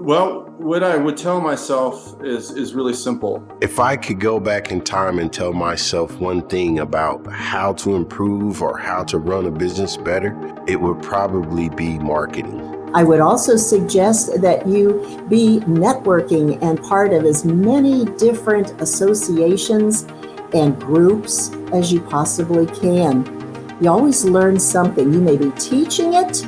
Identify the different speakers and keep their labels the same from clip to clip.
Speaker 1: Well, what I would tell myself is really simple.
Speaker 2: If I could go back in time and tell myself one thing about how to improve or how to run a business better, it would probably be marketing.
Speaker 3: I would also suggest that you be networking and part of as many different associations and groups as you possibly can. You always learn something. You may be teaching it,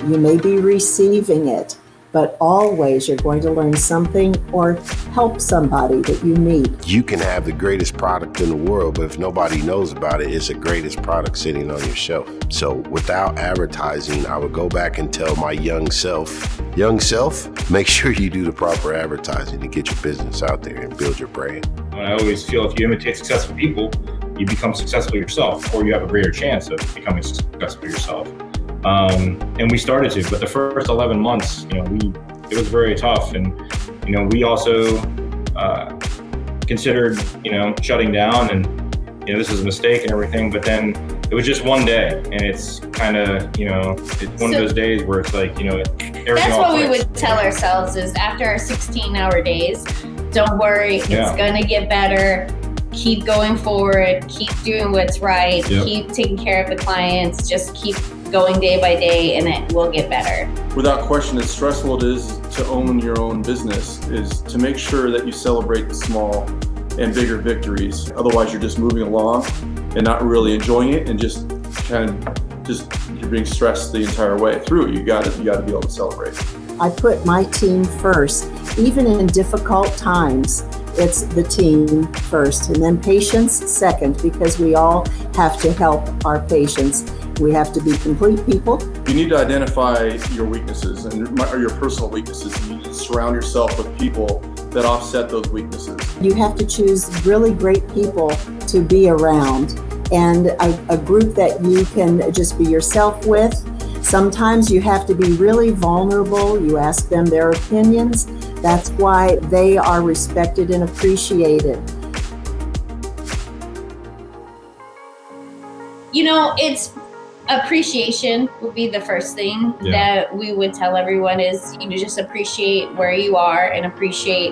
Speaker 3: you may be receiving it, but always you're going to learn something or help somebody that you meet.
Speaker 2: You can have the greatest product in the world, but if nobody knows about it, it's the greatest product sitting on your shelf. So without advertising, I would go back and tell my young self, make sure you do the proper advertising to get your business out there and build your brand.
Speaker 4: I always feel if you imitate successful people, you become successful yourself, or you have a greater chance of becoming successful yourself. And we started to, but the first 11 months, it was very tough. And, we also considered, shutting down, and, this is a mistake and everything, but then it was just one day, and it's kind of, it's one of those days where it's like, everything.
Speaker 5: That's what we would tell ourselves is after our 16-hour days, don't worry, it's going to get better. Keep going forward, keep doing what's right, keep taking care of the clients, just keep going day by day, and it will get better.
Speaker 1: Without question, as stressful it is to own your own business, is to make sure that you celebrate the small and bigger victories. Otherwise, you're just moving along and not really enjoying it, and just you're being stressed the entire way through. You got to be able to celebrate.
Speaker 3: I put my team first, even in difficult times. It's the team first, and then patients second, because we all have to help our patients. We have to be complete people.
Speaker 1: You need to identify your weaknesses or your personal weaknesses. You need to surround yourself with people that offset those weaknesses.
Speaker 3: You have to choose really great people to be around, and a group that you can just be yourself with. Sometimes you have to be really vulnerable. You ask them their opinions. That's why they are respected and appreciated.
Speaker 5: It's appreciation would be the first thing that we would tell everyone is, just appreciate where you are and appreciate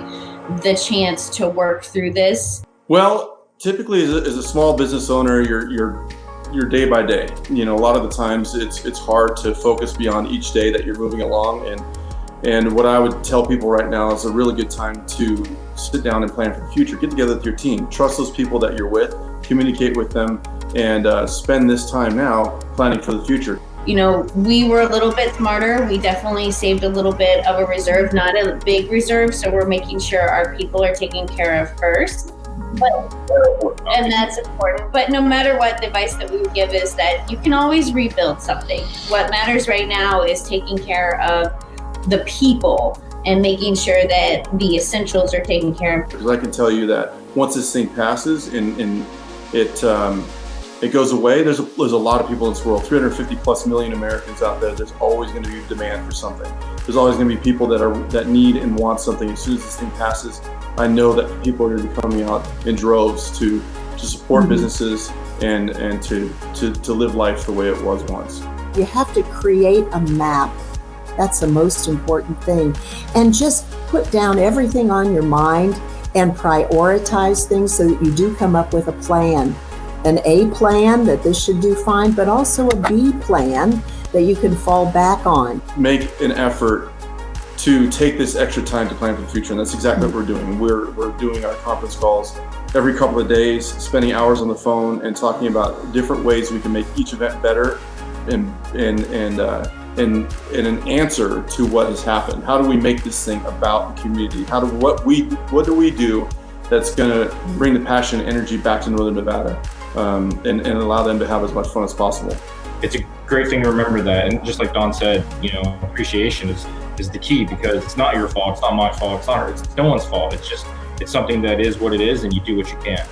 Speaker 5: the chance to work through this. Well,
Speaker 1: typically as a small business owner, you're day by day. A lot of the times it's hard to focus beyond each day that you're moving along. And what I would tell people right now is a really good time to sit down and plan for the future. Get together with your team. Trust those people that you're with. Communicate with them, and spend this time now planning for the future.
Speaker 5: We were a little bit smarter. We definitely saved a little bit of a reserve, not a big reserve. So we're making sure our people are taken care of first. And that's important. But no matter what, the advice that we would give is that you can always rebuild something. What matters right now is taking care of the people and making sure that the essentials are taken care of.
Speaker 1: Because I can tell you that once this thing passes and it goes away, there's a lot of people in this world, 350 plus million Americans out there. There's always going to be demand for something. There's always going to be people that need and want something. As soon as this thing passes, I know that people are going to be coming out in droves to support businesses and to live life the way it was once.
Speaker 3: You have to create a map. That's the most important thing. And just put down everything on your mind and prioritize things so that you do come up with a plan. An A plan that this should do fine, but also a B plan that you can fall back on.
Speaker 1: Make an effort to take this extra time to plan for the future, and that's exactly what we're doing. We're doing our conference calls every couple of days, spending hours on the phone and talking about different ways we can make each event better and an answer to what has happened. How do we make this thing about the community? What do we do that's going to bring the passion and energy back to Northern Nevada and allow them to have as much fun as possible?
Speaker 4: It's a great thing to remember that, and just like Don said, appreciation is the key, because it's not your fault, it's not my fault, it's no one's fault. It's something that is what it is, and you do what you can.